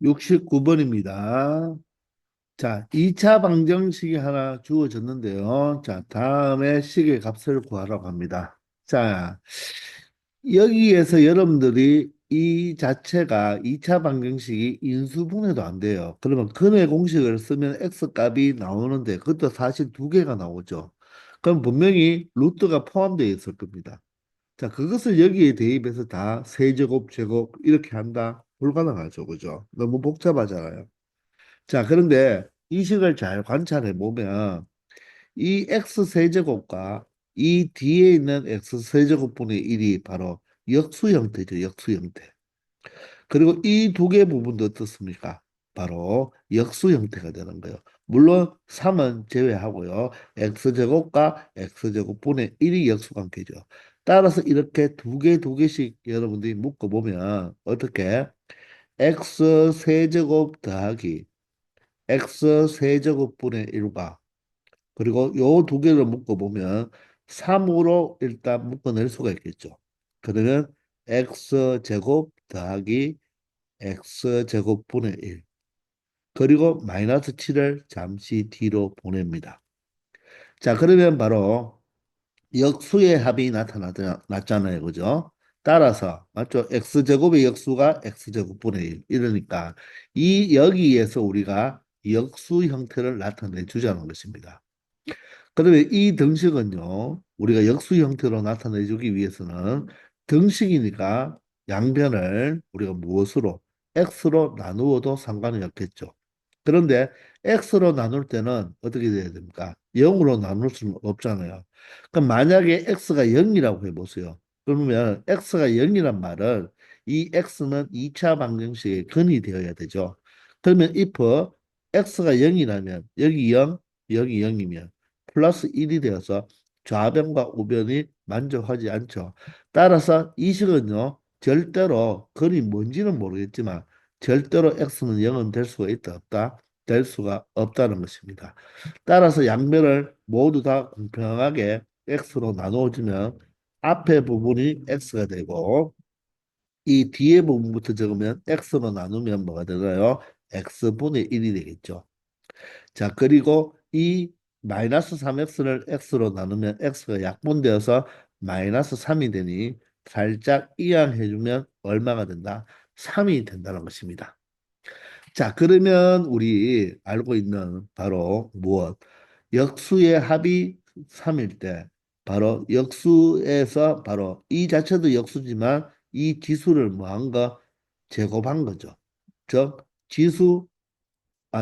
69번입니다. 자, 2차 방정식이 하나 주어졌는데요. 자, 다음에 식의 값을 구하라고 합니다. 자, 여기에서 여러분들이 이 자체가 2차 방정식이 인수분해도 안 돼요. 그러면 근의 공식을 쓰면 x 값이 나오는데 그것도 사실 두 개가 나오죠. 그럼 분명히 루트가 포함되어 있을 겁니다. 자, 그것을 여기에 대입해서 다 세제곱, 제곱 이렇게 한다? 불가능하죠. 그죠? 너무 복잡하잖아요. 자, 그런데 이 식을 잘 관찰해 보면 이 x 세제곱과 이 뒤에 있는 x 세제곱분의 1이 바로 역수 형태죠. 역수 형태. 그리고 이 두 개 부분도 어떻습니까? 바로 역수 형태가 되는 거예요. 물론 3은 제외하고요. x제곱과 x제곱분의 1이 역수 관계죠. 따라서 이렇게 두 개씩 여러분들이 묶어보면 어떻게 x 세제곱 더하기 x 세제곱분의 1과 그리고 요 두 개를 묶어보면 3으로 일단 묶어낼 수가 있겠죠. 그러면 x제곱 더하기 x제곱분의 1 그리고 마이너스 7을 잠시 뒤로 보냅니다. 자, 그러면 바로 역수의 합이 나타났잖아요. 그죠? 따라서 맞죠? x제곱의 역수가 x제곱분의 1 이러니까 이 여기에서 우리가 역수 형태를 나타내 주자는 것입니다. 그러면 이 등식은요, 우리가 역수 형태로 나타내주기 위해서는 등식이니까 양변을 우리가 무엇으로? x로 나누어도 상관이 없겠죠. 그런데 x로 나눌 때는 어떻게 돼야 됩니까? 0으로 나눌 수는 없잖아요. 그럼 만약에 x가 0이라고 해보세요. 그러면 x가 0이란 말은 이 x는 2차 방정식의 근이 되어야 되죠. 그러면 if x가 0이라면 여기 0, 여기 0이면 플러스 1이 되어서 좌변과 우변이 만족하지 않죠. 따라서 이 식은요, 절대로 근이 뭔지는 모르겠지만 절대로 x는 0은 될 수가 있다 없다? 될 수가 없다는 것입니다. 따라서 양변을 모두 다 공평하게 x로 나누어주면 앞에 부분이 x가 되고 이 뒤에 부분부터 적으면 x로 나누면 뭐가 되나요? x분의 1이 되겠죠. 자, 그리고 이 마이너스 3x를 x로 나누면 x가 약분되어서 마이너스 3이 되니 살짝 이항해주면 얼마가 된다? 3이 된다는 것입니다. 자, 그러면 우리 알고 있는 바로 무엇? 역수의 합이 3일 때 바로 역수에서 바로 이 자체도 역수지만 이 지수를 뭐 한 거? 제곱한 거죠. 즉 지수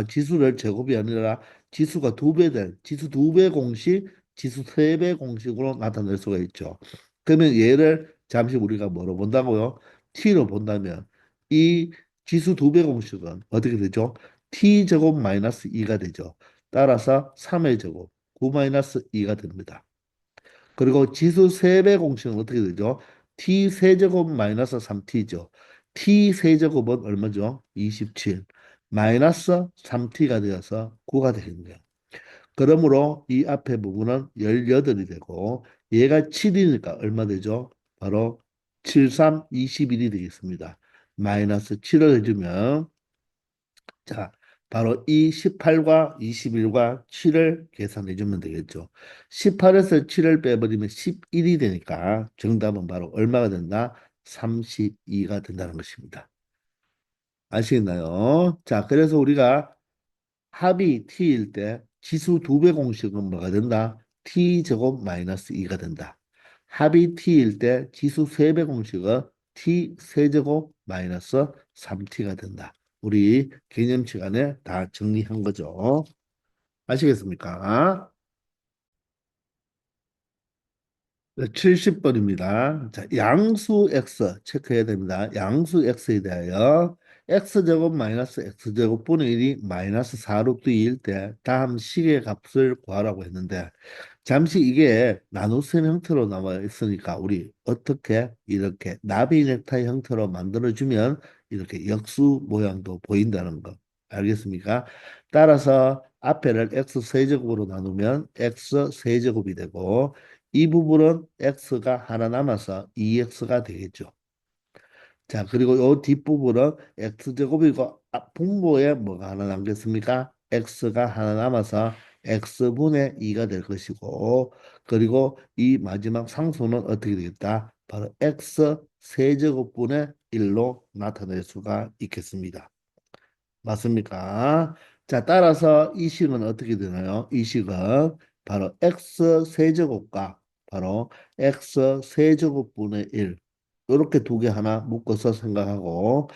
지수를 제곱이 아니라 지수가 두 배 될, 지수 두 배 공식, 지수 세 배 공식으로 나타낼 수가 있죠. 그러면 얘를 잠시 우리가 뭐로 본다고요? t로 본다면 이 지수 두 배 공식은 어떻게 되죠? t 제곱 마이너스 2가 되죠. 따라서 3의 제곱, 9 마이너스 2가 됩니다. 그리고 지수 세배 공식은 어떻게 되죠? t 세제곱 마이너스 3t죠. t 세제곱은 얼마죠? 27. 마이너스 3t가 되어서 9가 되겠네요. 그러므로 이 앞에 부분은 18이 되고 얘가 7이니까 얼마 되죠? 바로 7, 3, 21이 되겠습니다. 마이너스 7을 해주면 자, 바로 이 18과 21과 7을 계산해 주면 되겠죠. 18에서 7을 빼버리면 11이 되니까 정답은 바로 얼마가 된다? 32가 된다는 것입니다. 아시겠나요? 자, 그래서 우리가 합이 t일 때 지수 두 배 공식은 뭐가 된다? t 제곱 마이너스 2가 된다. 합이 t일 때 지수 세 배 공식은 t 세제곱 마이너스 3t가 된다. 우리 개념 시간에 다 정리한 거죠. 아시겠습니까? 70번입니다. 자, 양수 x 체크해야 됩니다. 양수 x에 대하여 x제곱 마이너스 x제곱분의 1이 마이너스 4루트 2일 때 다음 식의 값을 구하라고 했는데 잠시 이게 나눗셈 형태로 나와 있으니까 우리 어떻게 이렇게 나비 넥타이 형태로 만들어주면 이렇게 역수 모양도 보인다는 거 알겠습니까? 따라서 앞에를 x 세제곱으로 나누면 x 세제곱이 되고 이 부분은 x가 하나 남아서 2x가 되겠죠. 자, 그리고 요 뒷부분은 x제곱이고 분모에 뭐가 하나 남겠습니까? x가 하나 남아서 x분의 2가 될 것이고 그리고 이 마지막 상수는 어떻게 되겠다? 바로 x 세제곱분의 1로 나타낼 수가 있겠습니다. 맞습니까? 자, 따라서 이 식은 어떻게 되나요? 이 식은 바로 x 세제곱과 바로 x 세제곱분의 1 이렇게 두 개 하나 묶어서 생각하고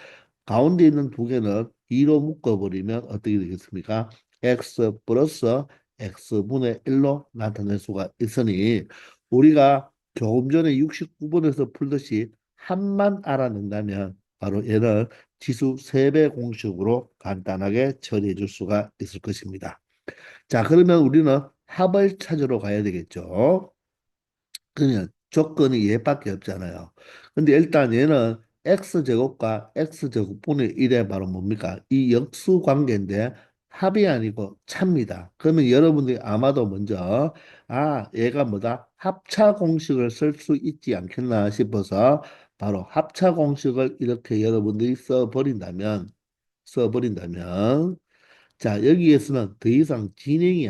가운데 있는 두 개는 2로 묶어버리면 어떻게 되겠습니까? x 플러스 x분의 1로 나타낼 수가 있으니 우리가 조금 전에 69번에서 풀듯이 합만 알아낸다면 바로 얘를 지수 3배 공식으로 간단하게 처리해 줄 수가 있을 것입니다. 자, 그러면 우리는 합을 찾으러 가야 되겠죠. 그러면 조건이 얘밖에 없잖아요. 근데 일단 얘는 x제곱과 x제곱분의 1의 바로 뭡니까? 이 역수 관계인데 합이 아니고 차입니다. 그러면 여러분들이 아마도 먼저 얘가 뭐다? 합차 공식을 쓸 수 있지 않겠나 싶어서 바로 합차 공식을 이렇게 여러분들이 써버린다면 자, 여기에서는 더 이상 진행이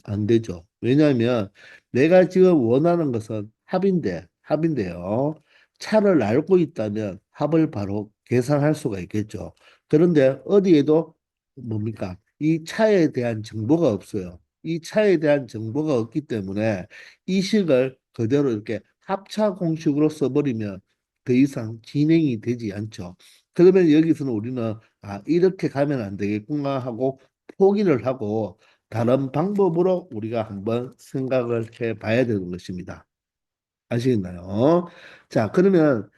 안 되죠. 왜냐하면 내가 지금 원하는 것은 합인데요. 차를 알고 있다면 합을 바로 계산할 수가 있겠죠. 그런데 어디에도 뭡니까? 이 차에 대한 정보가 없어요. 이 차에 대한 정보가 없기 때문에 이 식을 그대로 이렇게 합차 공식으로 써버리면 더 이상 진행이 되지 않죠. 그러면 여기서는 우리는 이렇게 가면 안 되겠구나 하고 포기를 하고 다른 방법으로 우리가 한번 생각을 해 봐야 되는 것입니다. 아시겠나요? 자, 그러면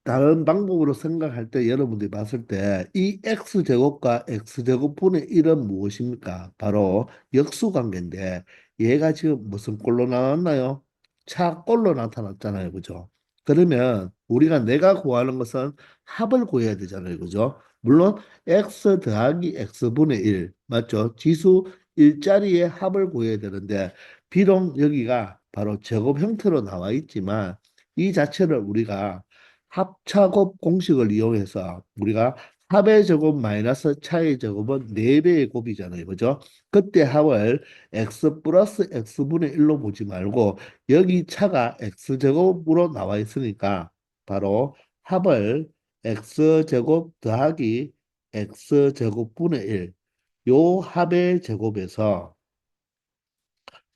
다른 방법으로 생각할 때 여러분들이 봤을 때 이 x제곱과 x제곱분의 1은 무엇입니까? 바로 역수관계인데 얘가 지금 무슨 꼴로 나왔나요? 차꼴로 나타났잖아요. 그죠? 그러면 우리가 내가 구하는 것은 합을 구해야 되잖아요. 그죠? 물론 x 더하기 x분의 1 맞죠? 지수 일자리의 합을 구해야 되는데 비록 여기가 바로 제곱 형태로 나와 있지만 이 자체를 우리가 합차곱 공식을 이용해서 우리가 합의 제곱 마이너스 차의 제곱은 4배의 곱이잖아요. 그죠? 그때 합을 x 플러스 x분의 1로 보지 말고 여기 차가 x제곱으로 나와 있으니까 바로 합을 x제곱 더하기 x제곱분의 1. 요 합의 제곱에서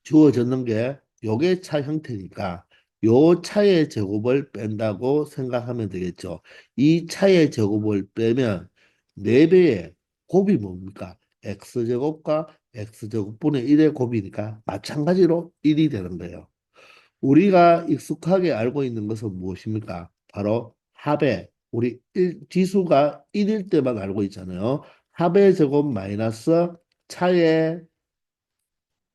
주어졌는 게 요게 차 형태니까 요 차의 제곱을 뺀다고 생각하면 되겠죠. 이 차의 제곱을 빼면 4배의 곱이 뭡니까? x제곱과 x제곱분의 1의 곱이니까 마찬가지로 1이 되는 거예요. 우리가 익숙하게 알고 있는 것은 무엇입니까? 바로 합의 우리 지수가 1일 때만 알고 있잖아요. 합의 제곱 마이너스 차의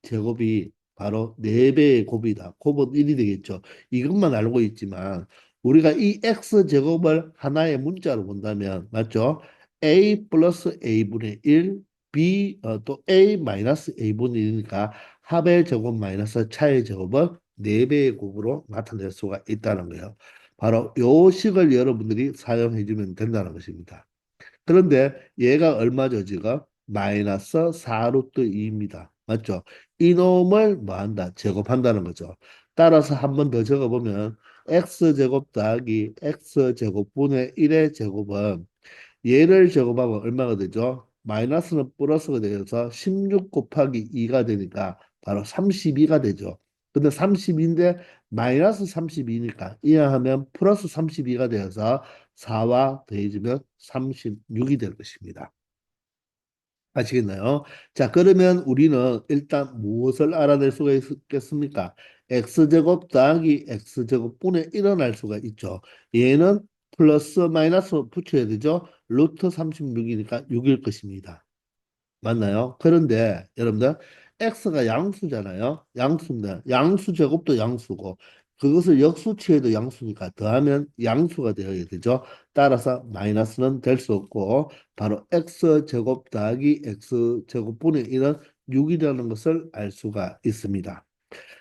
제곱이 바로 4배의 곱이다. 곱은 1이 되겠죠. 이것만 알고 있지만 우리가 이 x제곱을 하나의 문자로 본다면 맞죠? a 플러스 a분의 1 b 또 a 마이너스 a분의 1이니까 합의 제곱 마이너스 차의 제곱은 4배의 곱으로 나타낼 수가 있다는 거예요. 바로 요 식을 여러분들이 사용해 주면 된다는 것입니다. 그런데 얘가 얼마죠, 지금? 마이너스 4루트 2입니다. 맞죠? 이놈을 뭐 한다? 제곱한다는 거죠. 따라서 한 번 더 적어보면 x제곱 더하기 x제곱분의 1의 제곱은 얘를 제곱하면 얼마가 되죠? 마이너스는 플러스가 되어서 16 곱하기 2가 되니까 바로 32가 되죠. 근데 32인데 마이너스 32니까 이하하면 플러스 32가 되어서 4와 더해지면 36이 될 것입니다. 아시겠나요? 자, 그러면 우리는 일단 무엇을 알아낼 수가 있겠습니까? x제곱 더하기 x제곱분의 1은 알 수가 있죠. 얘는 플러스 마이너스 붙여야 되죠. 루트 36이니까 6일 것입니다. 맞나요? 그런데 여러분들 x가 양수잖아요. 양수인데 양수 제곱도 양수고 그것을 역수치해도 양수니까 더하면 양수가 되어야 되죠. 따라서 마이너스는 될 수 없고 바로 x 제곱 더하기 x 제곱분의 1은 6이라는 것을 알 수가 있습니다.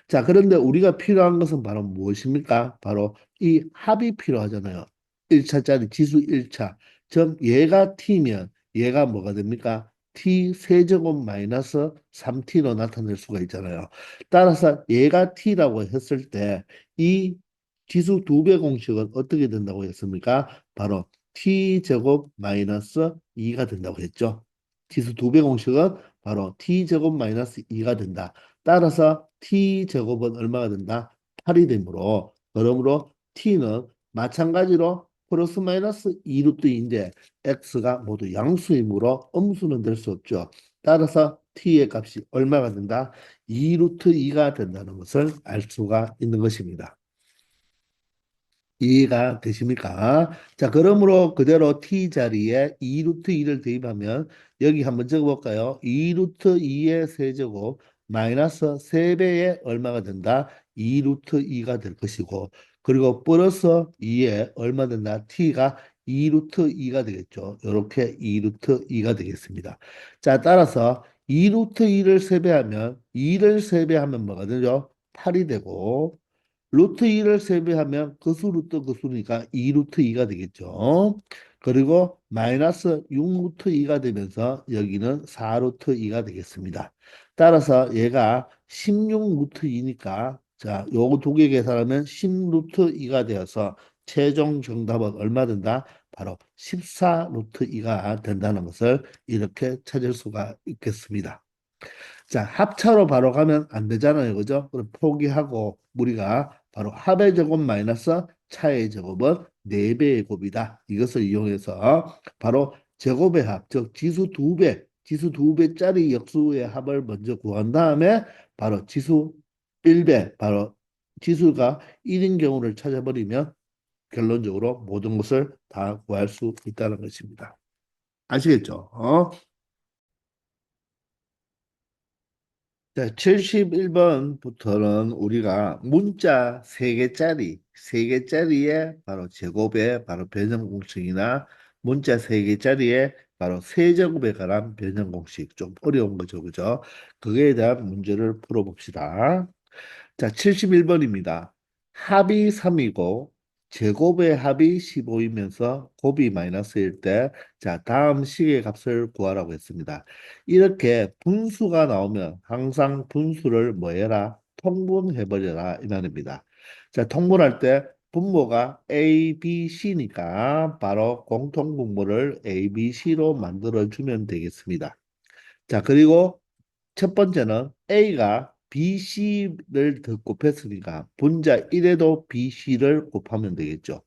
자, 그런데 우리가 필요한 것은 바로 무엇입니까? 바로 이 합이 필요하잖아요. 1차짜리 지수 1차. 즉 얘가 t면 얘가 뭐가 됩니까? t 세제곱 마이너스 3t로 나타낼 수가 있잖아요. 따라서 얘가 t라고 했을 때 이 지수 두 배 공식은 어떻게 된다고 했습니까? 바로 t제곱 마이너스 2가 된다고 했죠. 지수 두 배 공식은 바로 t제곱 마이너스 2가 된다. 따라서 t제곱은 얼마가 된다? 8이 되므로 그러므로 t는 마찬가지로 플러스 마이너스 2루트 인데 x가 모두 양수이므로 음수는 될 수 없죠. 따라서 t의 값이 얼마가 된다? 2루트 2가 된다는 것을 알 수가 있는 것입니다. 이해가 되십니까? 자, 그러므로 그대로 t 자리에 2루트 2를 대입하면 여기 한번 적어볼까요? 2루트 2의 세제곱 마이너스 3배의 얼마가 된다? 2루트 2가 될 것이고 그리고 플러스 2에 얼마 된다? t가 2루트 2가 되겠죠. 이렇게 2루트 2가 되겠습니다. 자, 따라서 2루트 2를 세배하면 2를 세배하면 뭐가 되죠? 8이 되고 루트 2를 세배하면 그수 루트 그수니까 2 루트 2가 되겠죠. 그리고 마이너스 6 루트 2가 되면서 여기는 4 루트 2가 되겠습니다. 따라서 얘가 16 루트 2니까 자, 요거 두 개 계산하면 10 루트 2가 되어서 최종 정답은 얼마 된다? 바로 14 루트 2가 된다는 것을 이렇게 찾을 수가 있겠습니다. 자, 합차로 바로 가면 안 되잖아요. 그죠? 그럼 포기하고 우리가 바로 합의 제곱 마이너스 차의 제곱은 4배의 곱이다. 이것을 이용해서 바로 제곱의 합, 즉 지수 2배, 지수 2배짜리 역수의 합을 먼저 구한 다음에 바로 지수 1배, 바로 지수가 1인 경우를 찾아버리면 결론적으로 모든 것을 다 구할 수 있다는 것입니다. 아시겠죠? 자, 71번부터는 우리가 문자 세개짜리에 바로 제곱에 바로 변형 공식이나 문자 세개짜리에 바로 세제곱에 관한 변형 공식 좀 어려운 거죠, 그죠? 그거에 대한 문제를 풀어봅시다. 자, 71번입니다. 합이 3이고 제곱의 합이 15이면서 곱이 마이너스일 때, 자, 다음 식의 값을 구하라고 했습니다. 이렇게 분수가 나오면 항상 분수를 뭐 해라? 통분해버려라 이 말입니다. 자, 통분할 때 분모가 A, B, C니까 바로 공통분모를 A, B, C로 만들어주면 되겠습니다. 자, 그리고 첫 번째는 A가 BC를 더 곱했으니까 분자 1에도 BC를 곱하면 되겠죠.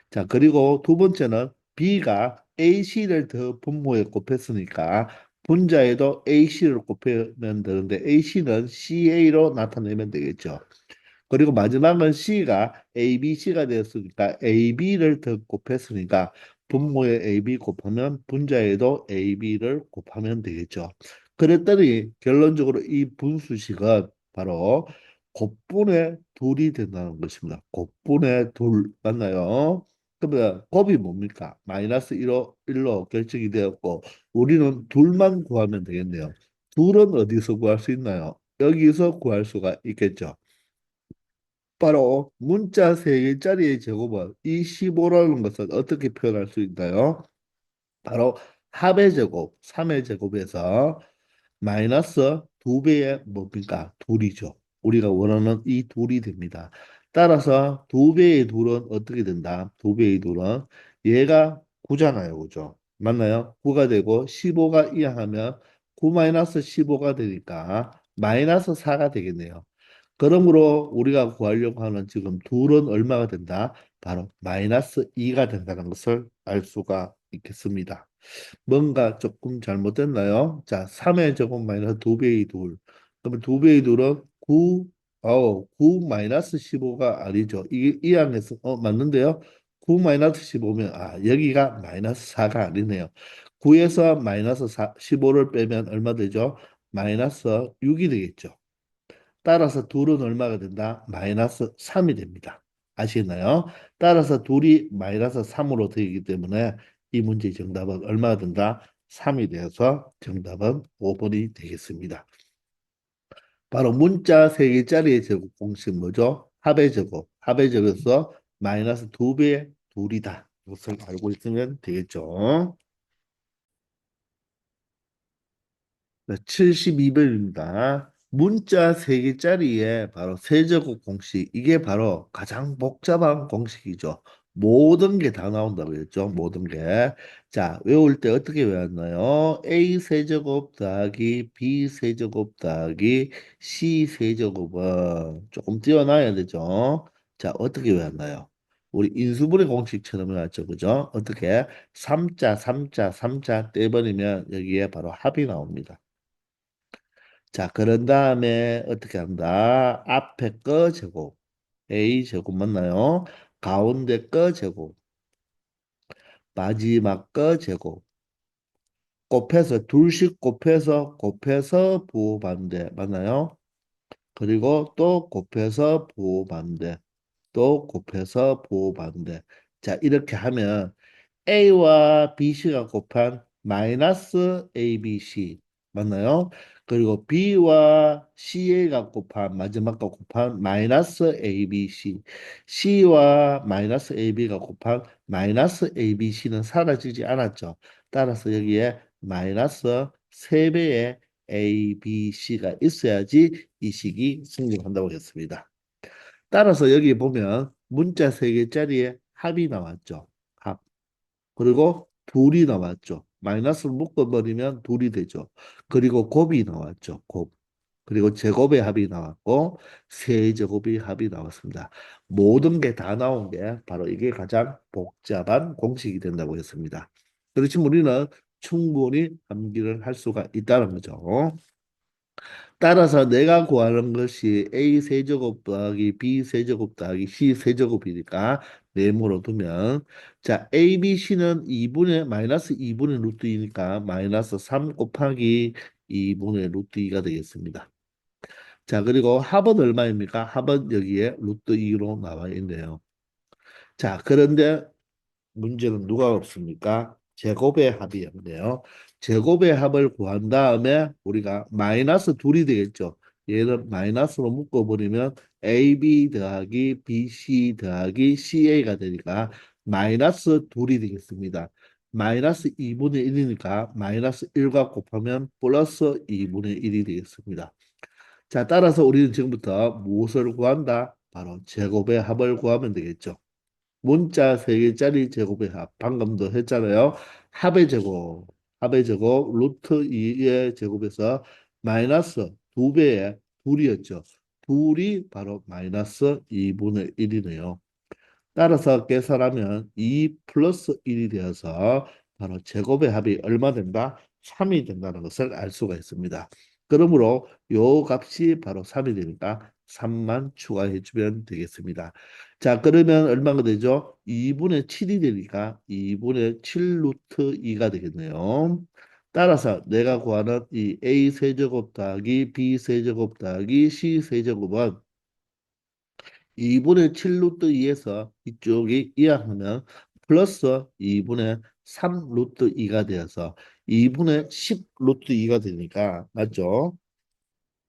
자, 그리고 두 번째는 B가 AC를 더 분모에 곱했으니까 분자에도 AC를 곱하면 되는데 AC는 CA로 나타내면 되겠죠. 그리고 마지막은 C가 ABC가 되었으니까 AB를 더 곱했으니까 분모에 AB 곱하면 분자에도 AB를 곱하면 되겠죠. 그랬더니 결론적으로 이 분수식은 바로 곱분의 둘이 된다는 것입니다. 곱분의 둘 맞나요? 그러면 곱이 뭡니까? 마이너스 1로 결정이 되었고 우리는 둘만 구하면 되겠네요. 둘은 어디서 구할 수 있나요? 여기서 구할 수가 있겠죠. 바로 문자 세 개짜리의 제곱은 이 15라는 것은 어떻게 표현할 수 있나요? 바로 합의 제곱, 3의 제곱에서 마이너스 두 배의 뭡니까? 둘이죠. 우리가 원하는 이 둘이 됩니다. 따라서 두 배의 둘은 어떻게 된다? 두 배의 둘은 얘가 9잖아요. 그죠? 맞나요? 9가 되고 15가 이항하면 9 마이너스 15가 되니까 마이너스 4가 되겠네요. 그러므로 우리가 구하려고 하는 지금 둘은 얼마가 된다? 바로 마이너스 2가 된다는 것을 알 수가 있겠습니다. 뭔가 조금 잘못됐나요? 자, 3의 제곱 마이너스 2배의 둘. 그러면 2배의 둘은 9, 9 마이너스 15가 아니죠. 이게 이 안에서, 맞는데요? 9 마이너스 15면, 여기가 마이너스 4가 아니네요. 9에서 마이너스 15를 빼면 얼마 되죠? 마이너스 6이 되겠죠. 따라서 둘은 얼마가 된다? 마이너스 3이 됩니다. 아시겠나요? 따라서 둘이 마이너스 3으로 되기 때문에 이 문제의 정답은 얼마가 된다? 3이 되어서 정답은 5번이 되겠습니다. 바로 문자 세개짜리의 제곱 공식 뭐죠? 합의 제곱. 합의 제곱에서 마이너스 2배의 둘이다. 것을 알고 있으면 되겠죠. 72번입니다. 문자 3개짜리에 바로 세제곱 공식. 이게 바로 가장 복잡한 공식이죠. 모든 게 다 나온다고 했죠. 모든 게. 자, 외울 때 어떻게 외웠나요? A 세제곱 더하기 B 세제곱 더하기 C 세제곱은 조금 띄워놔야 되죠. 자, 어떻게 외웠나요? 우리 인수분해 공식처럼 외웠죠. 그죠? 어떻게? 3자, 3자, 3자 떼버리면 여기에 바로 합이 나옵니다. 자, 그런 다음에 어떻게 한다? 앞에 거 제곱, A 제곱 맞나요? 가운데 거 제곱, 마지막 거 제곱, 곱해서 둘씩 곱해서 부호반대 맞나요? 그리고 또 곱해서 부호반대, 또 곱해서 부호반대. 자, 이렇게 하면 A와 BC가 곱한 마이너스 ABC 맞나요? 그리고 B와 CA가 곱한 마지막과 곱한 마이너스 ABC C와 마이너스 AB가 곱한 마이너스 ABC는 사라지지 않았죠. 따라서 여기에 마이너스 3배의 ABC가 있어야지 이 식이 성립한다고 했습니다. 따라서 여기 보면 문자 3개짜리에 합이 나왔죠. 합. 그리고 둘이 나왔죠. 마이너스를 묶어버리면 둘이 되죠. 그리고 곱이 나왔죠. 곱. 그리고 제곱의 합이 나왔고 세제곱의 합이 나왔습니다. 모든 게 다 나온 게 바로 이게 가장 복잡한 공식이 된다고 했습니다. 그렇지만 우리는 충분히 암기를 할 수가 있다는 거죠. 따라서 내가 구하는 것이 A 세제곱 더하기 B 세제곱 더하기 C 세제곱이니까 네모로 두면 자 A, B, C는 2분의 마이너스 2분의 루트 2니까 마이너스 3 곱하기 2분의 루트 2가 되겠습니다. 자 그리고 합은 얼마입니까? 합은 여기에 루트 2로 나와 있네요. 자 그런데 문제는 누가 없습니까? 제곱의 합이었네요. 제곱의 합을 구한 다음에 우리가 마이너스 둘이 되겠죠. 얘를 마이너스로 묶어버리면 AB 더하기 BC 더하기 CA가 되니까 마이너스 둘이 되겠습니다. 마이너스 2분의 1이니까 마이너스 1과 곱하면 플러스 2분의 1이 되겠습니다. 자, 따라서 우리는 지금부터 무엇을 구한다? 바로 제곱의 합을 구하면 되겠죠. 문자 3개짜리 제곱의 합 방금도 했잖아요. 합의 제곱 합의 제곱 루트 2의 제곱에서 마이너스 2배의 둘이었죠. 둘이 바로 마이너스 2분의 1이네요. 따라서 계산하면 2 플러스 1이 되어서 바로 제곱의 합이 얼마 된다? 3이 된다는 것을 알 수가 있습니다. 그러므로 요 값이 바로 3이 되니까 3만 추가해 주면 되겠습니다. 자, 그러면 얼마가 되죠? 2분의 7이 되니까 2분의 7 루트 2가 되겠네요. 따라서 내가 구하는 이 A 세제곱 더하기 B 세제곱 더하기 C 세제곱은 2분의 7 루트 2에서 이쪽이 이항하면 플러스 2분의 3 루트 2가 되어서 2분의 10 루트 2가 되니까 맞죠?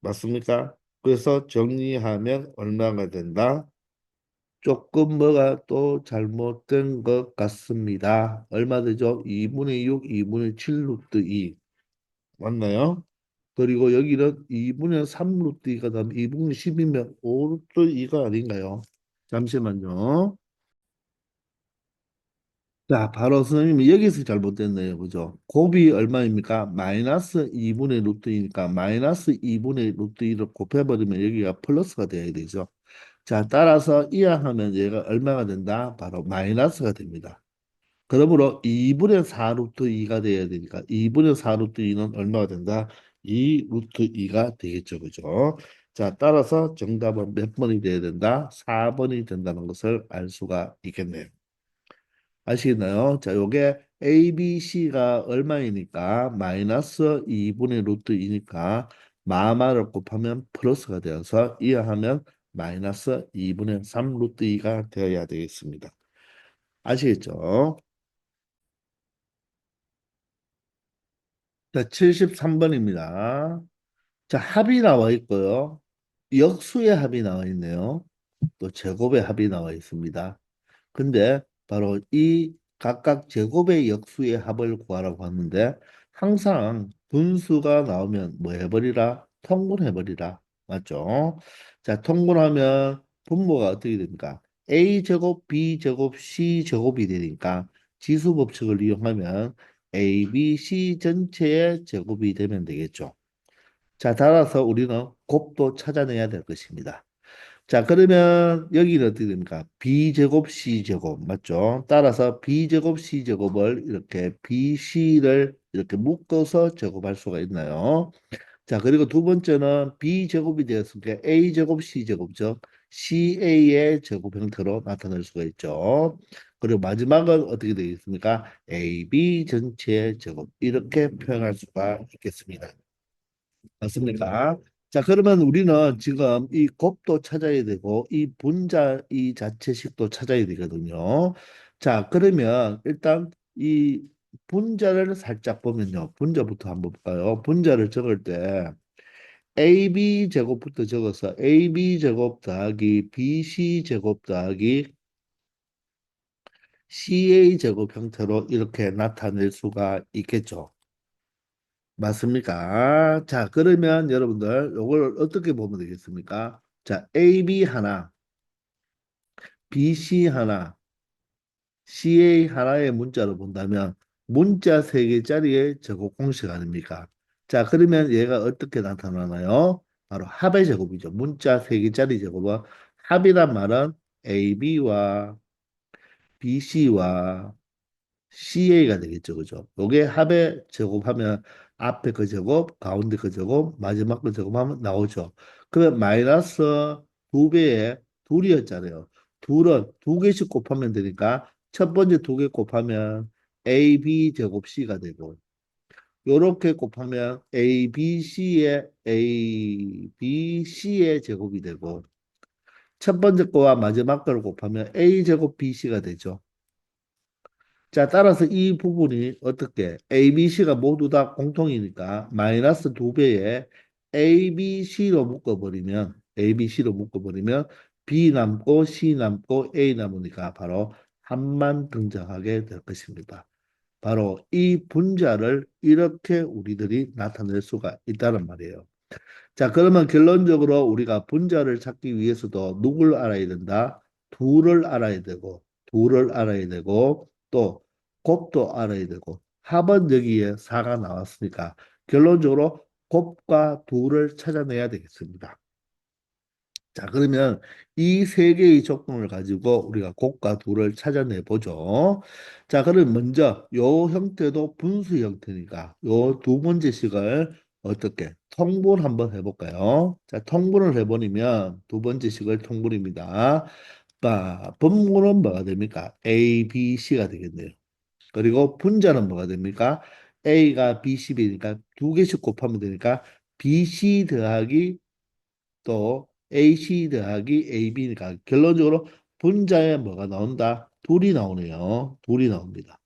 맞습니까? 그래서 정리하면 얼마가 된다? 조금 뭐가 또 잘못된 것 같습니다. 얼마 되죠? 2분의 6, 2분의 7 루트 2 맞나요? 그리고 여기는 2분의 3 루트 2가 다음 2분의 10이면 5 루트 2가 아닌가요? 잠시만요. 자, 바로 선생님이 여기서 잘못됐네요. 그죠? 곱이 얼마입니까? 마이너스 2분의 루트 2니까 마이너스 2분의 루트 2를 곱해버리면 여기가 플러스가 돼야 되죠. 자, 따라서 이항하면 얘가 얼마가 된다? 바로 마이너스가 됩니다. 그러므로 2분의 4 루트 2가 돼야 되니까 2분의 4 루트 2는 얼마가 된다? 2 루트 2가 되겠죠. 그죠? 자, 따라서 정답은 몇 번이 돼야 된다? 4번이 된다는 것을 알 수가 있겠네요. 아시겠나요? 자, 요게 A, B, C가 얼마이니까 마이너스 2분의 루트 2니까 마마를 곱하면 플러스가 되어서 이하하면 마이너스 2분의 3 루트 2가 되어야 되겠습니다. 아시겠죠? 자, 73번입니다. 자, 합이 나와 있고요. 역수의 합이 나와 있네요. 또 제곱의 합이 나와 있습니다. 근데 바로 이 각각 제곱의 역수의 합을 구하라고 하는데 항상 분수가 나오면 뭐 해버리라? 통분해버리라. 맞죠? 자, 통분하면 분모가 어떻게 됩니까? A제곱, B제곱, C제곱이 되니까 지수 법칙을 이용하면 A, B, C 전체의 제곱이 되면 되겠죠. 자, 따라서 우리는 곱도 찾아내야 될 것입니다. 자, 그러면 여기는 어떻게 됩니까? B제곱 C제곱 맞죠? 따라서 B제곱 C제곱을 이렇게 BC를 이렇게 묶어서 제곱할 수가 있나요? 자, 그리고 두 번째는 B제곱이 되었으니까 A제곱 C제곱죠. CA의 제곱 형태로 나타낼 수가 있죠. 그리고 마지막은 어떻게 되겠습니까? AB 전체 제곱 이렇게 표현할 수가 있겠습니다. 맞습니까? 자, 그러면 우리는 지금 이 곱도 찾아야 되고, 이 분자, 이 자체식도 찾아야 되거든요. 자, 그러면 일단 이 분자를 살짝 보면요. 분자부터 한번 볼까요? 분자를 적을 때 AB 제곱부터 적어서 AB 제곱 더하기 BC 제곱 더하기 CA 제곱 형태로 이렇게 나타낼 수가 있겠죠. 맞습니까? 자, 그러면 여러분들 이걸 어떻게 보면 되겠습니까? 자, AB 하나, BC 하나, CA 하나의 문자로 본다면 문자 세 개짜리의 제곱 공식 아닙니까? 자, 그러면 얘가 어떻게 나타나나요? 바로 합의 제곱이죠. 문자 세 개짜리 제곱은 합이란 말은 AB와 BC와 CA가 되겠죠. 그죠? 요게 합의 제곱하면 앞에 그 제곱, 가운데 그 제곱, 마지막 그 제곱하면 나오죠. 그러면 마이너스 두 배에 둘이었잖아요. 둘은 두 개씩 곱하면 되니까 첫 번째 두 개 곱하면 AB 제곱 C가 되고 요렇게 곱하면 ABC의 제곱이 되고 첫 번째 거와 마지막 거를 곱하면 A 제곱 BC가 되죠. 자, 따라서 이 부분이 어떻게 A, B, C가 모두 다 공통이니까 마이너스 두 배에 A, B, C로 묶어버리면 A, B, C로 묶어버리면 B 남고 C 남고 A 남으니까 바로 합만 등장하게 될 것입니다. 바로 이 분자를 이렇게 우리들이 나타낼 수가 있다는 말이에요. 자, 그러면 결론적으로 우리가 분자를 찾기 위해서도 누굴 알아야 된다? 둘을 알아야 되고, 둘을 알아야 되고, 또 곱도 알아야 되고, 합은 여기에 4가 나왔으니까 결론적으로 곱과 둘을 찾아내야 되겠습니다. 자, 그러면 이 세 개의 조건을 가지고 우리가 곱과 둘을 찾아내 보죠. 자, 그럼 먼저 요 형태도 분수 형태니까 요 두 번째 식을 어떻게 통분 한번 해볼까요? 자, 통분을 해보면 두 번째 식을 통분입니다. 자, 분모는 뭐가 됩니까? A, B, C가 되겠네요. 그리고 분자는 뭐가 됩니까? A가 BCB니까 두 개씩 곱하면 되니까 BC 더하기 또 AC 더하기 AB니까 결론적으로 분자에 뭐가 나온다? 둘이 나오네요. 둘이 나옵니다.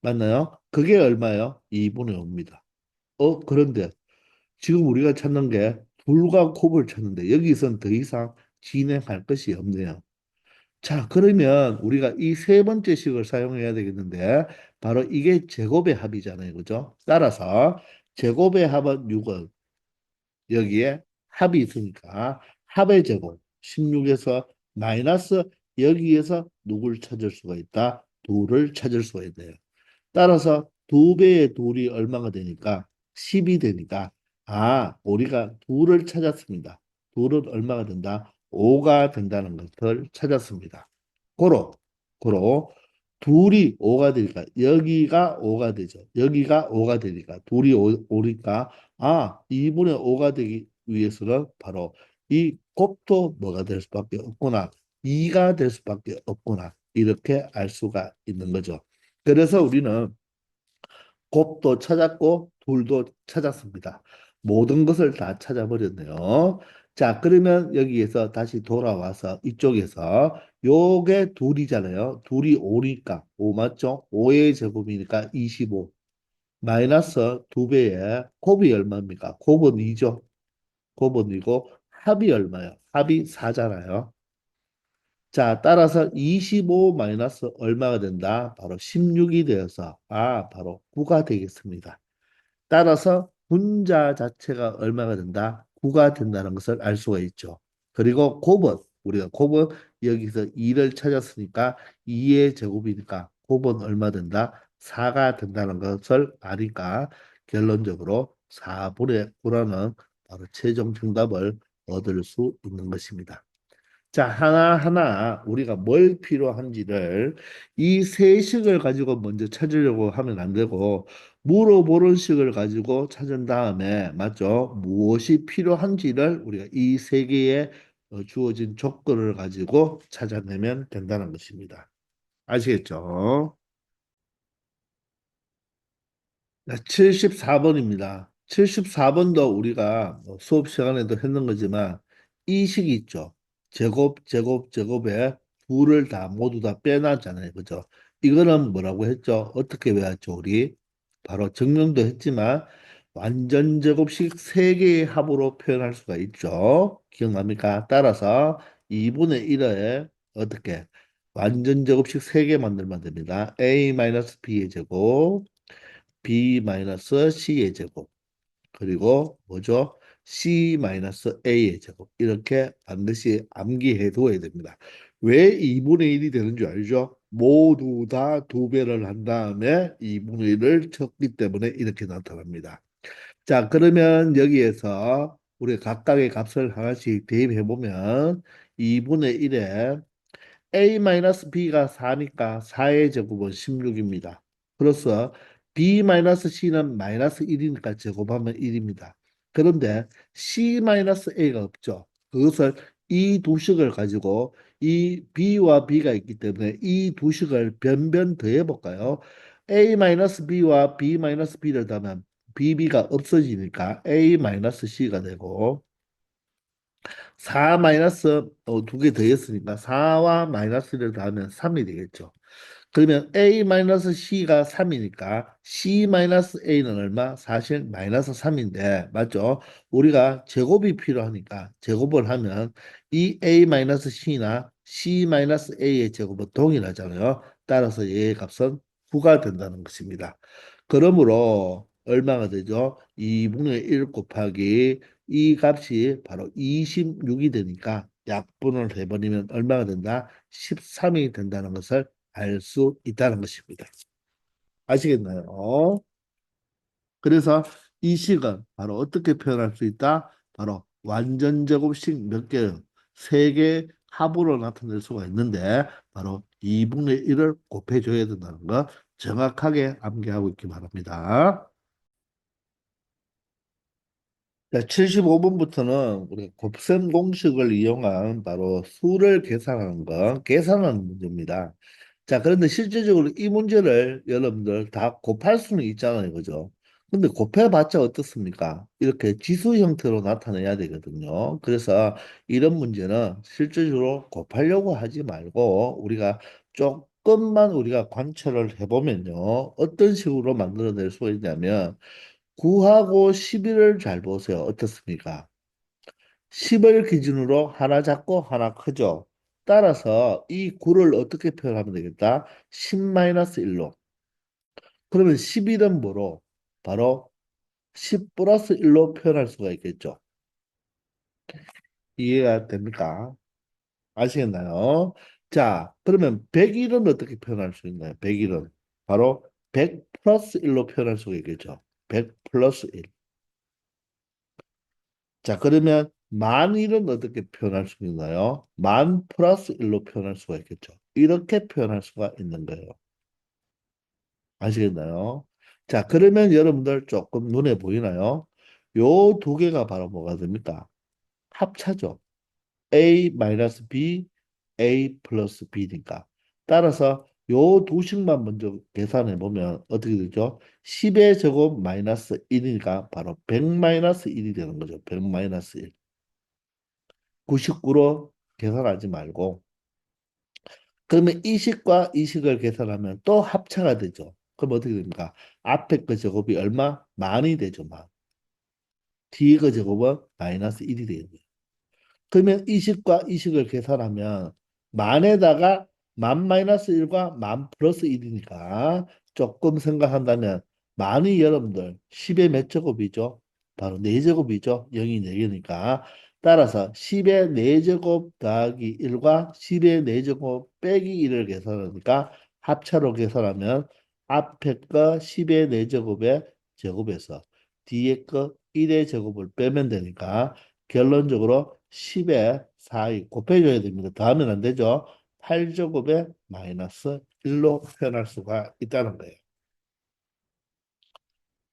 맞나요? 그게 얼마예요? 2분의 5입니다. 그런데 지금 우리가 찾는 게 둘과 곱을 찾는데 여기선 더 이상 진행할 것이 없네요. 자, 그러면 우리가 이 세 번째 식을 사용해야 되겠는데 바로 이게 제곱의 합이잖아요. 그죠? 따라서 제곱의 합은 6은 여기에 합이 있으니까 합의 제곱 16에서 마이너스 여기에서 누굴 찾을 수가 있다? 둘을 찾을 수가 있네요. 따라서 두 배의 둘이 얼마가 되니까 10이 되니까 우리가 둘을 찾았습니다. 둘은 얼마가 된다? 5가 된다는 것을 찾았습니다. 고로 고로 둘이 5가 되니까 여기가 5가 되죠. 여기가 5가 되니까 둘이 5니까 2분의 5가 되기 위해서는 바로 이 곱도 뭐가 될 수밖에 없구나. 2가 될 수밖에 없구나. 이렇게 알 수가 있는 거죠. 그래서 우리는 곱도 찾았고 둘도 찾았습니다. 모든 것을 다 찾아버렸네요. 자, 그러면 여기에서 다시 돌아와서 이쪽에서 요게 둘이잖아요. 둘이 5니까 5 맞죠? 5의 제곱이니까 25 마이너스 두 배에 곱이 얼마입니까? 곱은 2죠. 곱은 2고 합이 얼마요? 합이 4잖아요. 자, 따라서 25 마이너스 얼마가 된다? 바로 16이 되어서 바로 9가 되겠습니다. 따라서 분자 자체가 얼마가 된다? 9가 된다는 것을 알 수가 있죠. 그리고 곱은 우리가 곱은 여기서 2를 찾았으니까 2의 제곱이니까 곱은 얼마 된다? 4가 된다는 것을 아니까 결론적으로 4분의 9라는 바로 최종 정답을 얻을 수 있는 것입니다. 자, 하나하나 우리가 뭘 필요한지를 이 세 식을 가지고 먼저 찾으려고 하면 안 되고 물어보는 식을 가지고 찾은 다음에 맞죠? 무엇이 필요한지를 우리가 이 세 개의 주어진 조건을 가지고 찾아내면 된다는 것입니다. 아시겠죠? 74번입니다. 74번도 우리가 뭐 수업 시간에도 했는 거지만 이 식이 있죠. 제곱에 부를 다 모두 다 빼놨잖아요. 그죠? 이거는 뭐라고 했죠? 어떻게 외웠죠, 우리? 바로 증명도 했지만 완전 제곱식 세개의 합으로 표현할 수가 있죠. 기억납니까? 따라서 2분의 1에 어떻게 완전 제곱식 세 개 만들면 됩니다. a-b의 제곱 b-c의 제곱 그리고 뭐죠? c-a의 제곱 이렇게 반드시 암기해 두어야 됩니다. 왜 2분의 1이 되는 줄 알죠? 모두 다 두 배를 한 다음에 2분의 1을 쳤기 때문에 이렇게 나타납니다. 자, 그러면 여기에서 우리 각각의 값을 하나씩 대입해 보면 2분의 1에 a-b가 4니까 4의 제곱은 16입니다. 플러스 b-c는 마이너스 1이니까 제곱하면 1입니다. 그런데 c-a가 없죠. 그것을 이 두 식을 가지고 이 b와 b가 있기 때문에 이 두 식을 변변 더해 볼까요? a-b와 b-b를 더하면 bb가 없어지니까 a-c가 되고 4 마이너스 두 개 더했으니까 4와 마이너스를 더하면 3이 되겠죠. 그러면 a 마이너스 c가 3이니까 c 마이너스 a는 얼마? 사실 마이너스 3인데 맞죠? 우리가 제곱이 필요하니까 제곱을 하면 이 a 마이너스 c나 c 마이너스 a의 제곱은 동일하잖아요. 따라서 얘의 값은 9가 된다는 것입니다. 그러므로 얼마가 되죠? 2분의 1 곱하기 이 값이 바로 26이 되니까 약분을 해버리면 얼마가 된다? 13이 된다는 것을 알 수 있다는 것입니다. 아시겠나요? 그래서 이 식은 바로 어떻게 표현할 수 있다? 바로 완전 제곱식 몇 개, 세 개 합으로 나타낼 수가 있는데 바로 2분의 1을 곱해줘야 된다는 거 정확하게 암기하고 있기 바랍니다. 자, 75번부터는 우리 곱셈 공식을 이용한 바로 수를 계산하는 거, 계산하는 문제입니다. 자, 그런데 실제적으로 이 문제를 여러분들 다 곱할 수는 있잖아요. 그죠? 근데 곱해봤자 어떻습니까? 이렇게 지수 형태로 나타내야 되거든요. 그래서 이런 문제는 실제적으로 곱하려고 하지 말고 우리가 조금만 우리가 관찰을 해보면요. 어떤 식으로 만들어낼 수가 있냐면 9하고 11을 잘 보세요. 어떻습니까? 10을 기준으로 하나 작고 하나 크죠. 따라서 이 9를 어떻게 표현하면 되겠다? 10-1로. 그러면 11은 뭐로? 바로 10 플러스 1로 표현할 수가 있겠죠. 이해가 됩니까? 아시겠나요? 자, 그러면 100일은 어떻게 표현할 수 있나요? 100일은 바로 100 플러스 1로 표현할 수가 있겠죠. 100 플러스 1. 자, 그러면 만일은 어떻게 표현할 수 있나요? 만 플러스 1로 표현할 수가 있겠죠. 이렇게 표현할 수가 있는 거예요. 아시겠나요? 자, 그러면 여러분들 조금 눈에 보이나요? 요 두 개가 바로 뭐가 됩니까? 합차죠. A-B, A 플러스 B니까. 따라서 요 두 식만 먼저 계산해 보면 어떻게 되죠? 10의 제곱 마이너스 1이니까 바로 100 마이너스 1이 되는 거죠. 100 마이너스 1. 99로 계산하지 말고 그러면 이 식과 이 식을 계산하면 또 합차가 되죠. 그럼 어떻게 됩니까? 앞에 그 제곱이 얼마? 만이 되죠. 만. 뒤에 그 제곱은 마이너스 1이 되는 거예요. 그러면 이 식과 이 식을 계산하면 만에다가 만 마이너스 1과 만 플러스 1이니까 조금 생각한다면 만이 여러분들 10의 몇 제곱이죠? 바로 4제곱이죠. 0이 4개니까. 따라서 10의 4제곱 더하기 1과 10의 4제곱 빼기 1을 계산하니까 합차로 계산하면 앞에 거 10의 4제곱의 제곱에서 뒤에 거 1의 제곱을 빼면 되니까 결론적으로 10에 4이 곱해줘야 됩니다. 더하면 안 되죠. 8제곱에 마이너스 1로 표현할 수가 있다는 거예요.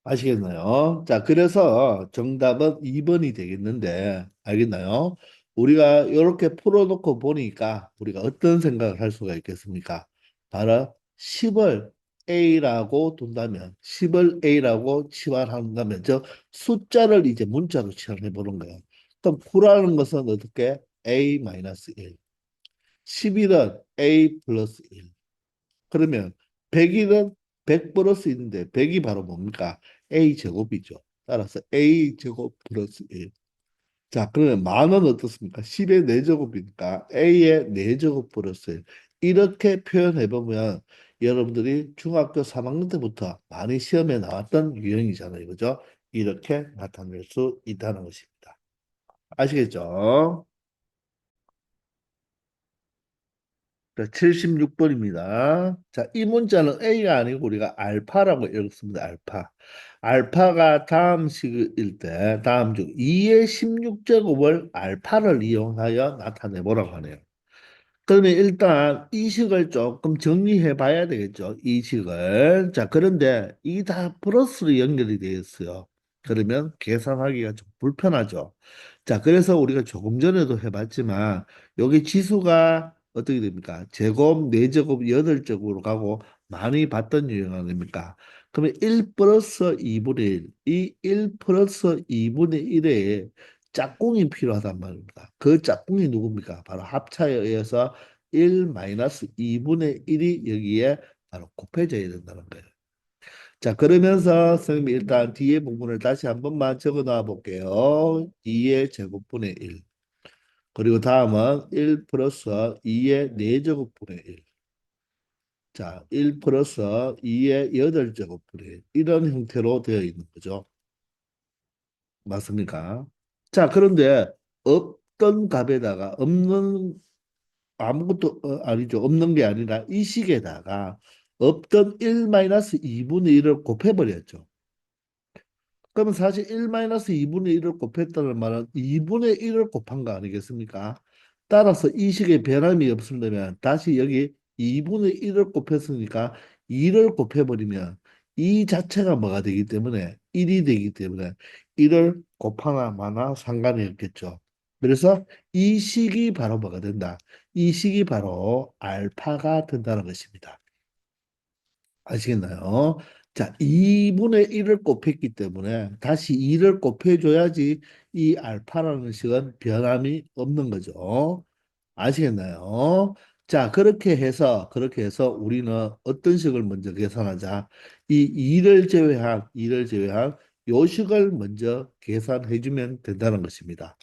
아시겠나요? 자, 그래서 정답은 2번이 되겠는데, 알겠나요? 우리가 이렇게 풀어놓고 보니까 우리가 어떤 생각을 할 수가 있겠습니까? 바로 10을 A라고 둔다면, 10을 A라고 치환한다면, 저 숫자를 이제 문자로 치환해 보는 거예요. 그럼 9라는 것은 어떻게? A-1. 11은 A 플러스 1. 그러면 100일은 100 플러스 있는데 100이 바로 뭡니까? A 제곱이죠. 따라서 A 제곱 플러스 1. 자, 그러면 만은 어떻습니까? 10의 4제곱이니까 A의 4제곱 플러스 1. 이렇게 표현해 보면 여러분들이 중학교 3학년 때부터 많이 시험에 나왔던 유형이잖아요. 그죠? 이렇게 나타낼 수 있다는 것입니다. 아시겠죠? 76번입니다. 자, 이 문자는 A가 아니고 우리가 알파라고 읽습니다. 알파. 알파가 다음 식일 때, 다음 중 2의 16제곱을 알파를 이용하여 나타내 보라고 하네요. 그러면 일단 이 식을 조금 정리해 봐야 되겠죠. 이 식을. 자, 그런데 이 다 플러스로 연결이 되어 있어요. 그러면 계산하기가 좀 불편하죠. 자, 그래서 우리가 조금 전에도 해봤지만 여기 지수가 어떻게 됩니까? 제곱, 4제곱, 8제곱으로 가고 많이 봤던 유형 아닙니까? 그러면 1 플러스 2분의 1, 이 1 플러스 2분의 1에 짝꿍이 필요하단 말입니다. 그 짝꿍이 누굽니까? 바로 합차에 의해서 1 마이너스 2분의 1이 여기에 바로 곱해져야 된다는 거예요. 자, 그러면서 선생님이 일단 뒤에 부분을 다시 한 번만 적어 놔 볼게요. 2의 제곱분의 1. 그리고 다음은 1 플러스 2의 4제곱분의 1. 자, 1 플러스 2의 8제곱분의 1. 이런 형태로 되어 있는 거죠. 맞습니까? 자, 그런데 없던 값에다가 없는 아무것도 아니죠. 없는 게 아니라 이 식에다가 없던 1-2분의 1을 곱해버렸죠. 그러면 사실 1-2분의 1을 곱했다는 말은 2분의 1을 곱한 거 아니겠습니까? 따라서 이 식에 변함이 없으려면 다시 여기 2분의 1을 곱했으니까 2를 곱해버리면 이 자체가 뭐가 되기 때문에 1이 되기 때문에 1을 곱하나 마나 상관이 없겠죠. 그래서 이 식이 바로 뭐가 된다? 이 식이 바로 알파가 된다는 것입니다. 아시겠나요? 자, 2분의 1을 곱했기 때문에 다시 2를 곱해줘야지 이 알파라는 식은 변함이 없는 거죠. 아시겠나요? 자, 그렇게 해서 우리는 어떤 식을 먼저 계산하자. 이 2를 제외한 요식을 먼저 계산해주면 된다는 것입니다.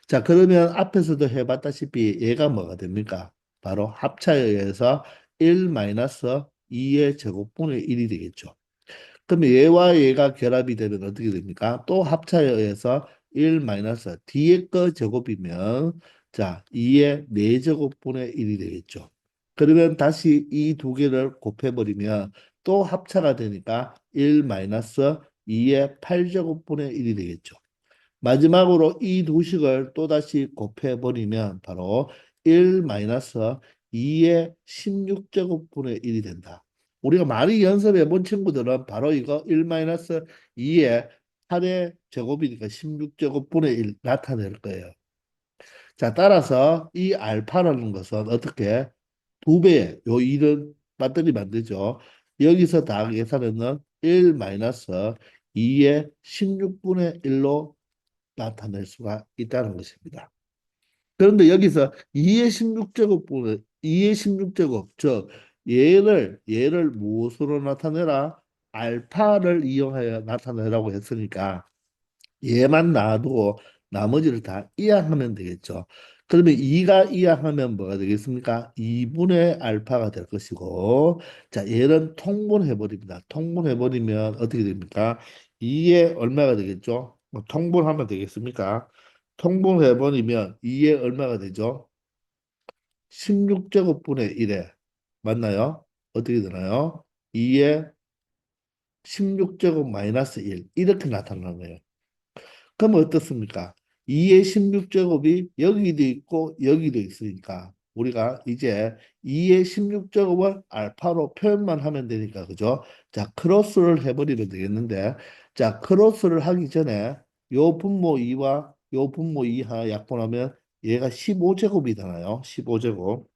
자, 그러면 앞에서도 해봤다시피 얘가 뭐가 됩니까? 바로 합차에 의해서 1-2의 제곱분의 1이 되겠죠. 그럼 얘와 얘가 결합이 되면 어떻게 됩니까? 또 합차에 의해서 1 마이너스 뒤에 거 제곱이면 자 2의 4제곱분의 1이 되겠죠. 그러면 다시 이 두 개를 곱해버리면 또 합차가 되니까 1 마이너스 2의 8제곱분의 1이 되겠죠. 마지막으로 이 두 식을 또다시 곱해버리면 바로 1 마이너스 2의 16제곱분의 1이 된다. 우리가 많이 연습해 본 친구들은 바로 이거 1 마이너스 2의 8의 제곱이니까 16제곱분의 1 나타낼 거예요. 자, 따라서 이 알파라는 것은 어떻게 두 배의 요 1은 배터리 만들죠. 여기서 다 계산하는 1 마이너스 2의 16분의 1로 나타낼 수가 있다는 것입니다. 그런데 여기서 2의 16제곱분의 2의 16제곱 즉 얘를 무엇으로 나타내라? 알파를 이용하여 나타내라고 했으니까 얘만 놔두고 나머지를 다 이항하면 되겠죠. 그러면 2가 이항하면 뭐가 되겠습니까? 2분의 알파가 될 것이고, 자, 얘는 통분해버립니다. 통분해버리면 어떻게 됩니까? 2에 얼마가 되겠죠? 뭐 통분하면 되겠습니까? 통분해버리면 2에 얼마가 되죠? 16제곱분의 1에 맞나요? 어떻게 되나요? 2에 16제곱 마이너스 1 이렇게 나타나는 거예요. 그럼 어떻습니까? 2의 16제곱이 여기도 있고 여기도 있으니까 우리가 이제 2의 16제곱을 알파로 표현만 하면 되니까 그죠? 자, 크로스를 해버리면 되겠는데 자, 크로스를 하기 전에 요 분모 2와 요 분모 2 하나 약분하면 얘가 15제곱이잖아요. 15제곱.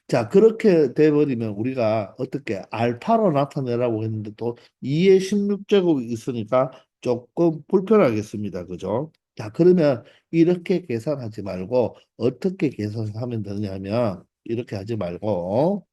자, 그렇게 돼버리면 우리가 어떻게 알파로 나타내라고 했는데 또 2의 16제곱이 있으니까 조금 불편하겠습니다. 그죠? 자, 그러면 이렇게 계산하지 말고 어떻게 계산하면 되냐면 이렇게 하지 말고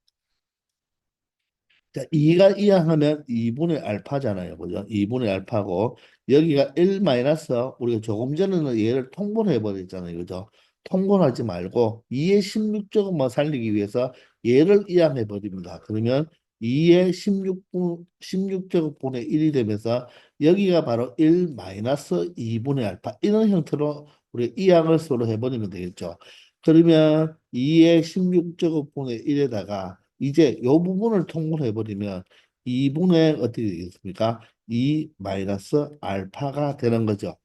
자, 2가 이항하면 2분의 알파잖아요. 그죠? 2분의 알파고 여기가 1 마이너스 우리가 조금 전에는 얘를 통분해 버렸잖아요. 그죠? 통분하지 말고 2의 16제곱만 살리기 위해서 얘를 이항해 버립니다. 그러면 2의 16제곱분의 1이 되면서 여기가 바로 1 마이너스 2분의 알파 이런 형태로 우리 이항을 서로 해버리면 되겠죠. 그러면 2의 16제곱분의 1에다가 이제 이 부분을 통분해 버리면 2분의 어떻게 되겠습니까? 2 마이너스 알파가 되는 거죠.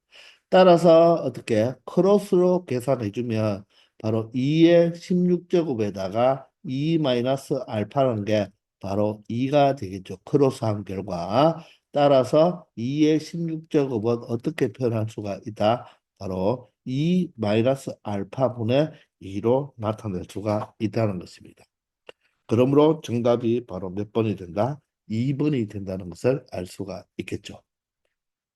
따라서 어떻게 크로스로 계산해 주면 바로 2의 16제곱에다가 2 마이너스 알파라는 게 바로 2가 되겠죠. 크로스한 결과. 따라서 2의 16제곱은 어떻게 표현할 수가 있다? 바로 2 마이너스 알파분의 2로 나타낼 수가 있다는 것입니다. 그러므로 정답이 바로 몇 번이 된다? 2번이 된다는 것을 알 수가 있겠죠.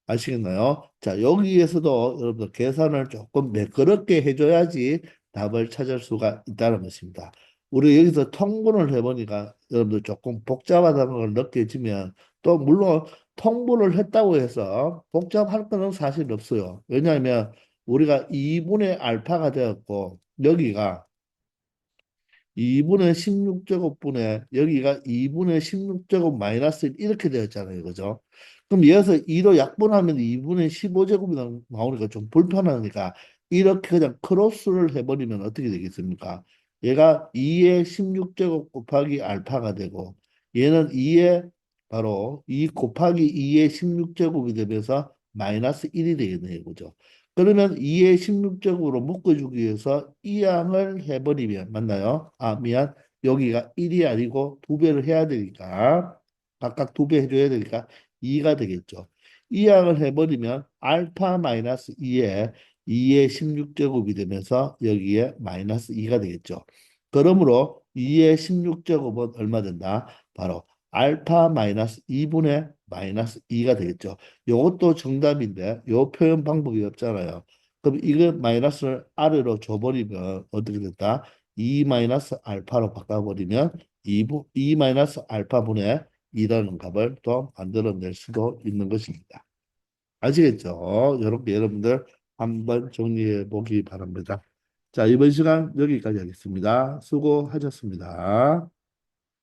아시겠나요? 자, 여기에서도 여러분들 계산을 조금 매끄럽게 해줘야지 답을 찾을 수가 있다는 것입니다. 우리 여기서 통분을 해보니까 여러분들 조금 복잡하다는 걸 느껴지면 또 물론 통분을 했다고 해서 복잡할 거는 사실 없어요. 왜냐하면 우리가 2분의 알파가 되었고 여기가 2분의 16제곱분에 여기가 2분의 16제곱 마이너스 1 이렇게 되었잖아요. 그죠? 그럼 여기서 2로 약분하면 2분의 15제곱이 나오니까 좀 불편하니까 이렇게 그냥 크로스를 해버리면 어떻게 되겠습니까? 얘가 2의 16제곱 곱하기 알파가 되고 얘는 2의 바로 2 곱하기 2의 16제곱이 되면서 마이너스 1이 되겠네요. 그죠? 그러면 2의 16제곱으로 묶어주기 위해서 이 양을 해버리면 맞나요? 아 미안 여기가 1이 아니고 2배를 해야 되니까 각각 2배 해줘야 되니까 2가 되겠죠. 이 양을 해버리면 알파 마이너스 2에 2의 16제곱이 되면서 여기에 마이너스 2가 되겠죠. 그러므로 2의 16제곱은 얼마 된다? 바로 알파 마이너스 2분의 마이너스 2가 되겠죠. 요것도 정답인데 요 표현 방법이 없잖아요. 그럼 이거 마이너스를 아래로 줘버리면 어떻게 된다? 2 마이너스 알파로 바꿔버리면 2 마이너스 알파분의 2라는 값을 또 만들어낼 수도 있는 것입니다. 아시겠죠? 이렇게 여러분들 한번 정리해 보기 바랍니다. 자, 이번 시간 여기까지 하겠습니다. 수고하셨습니다.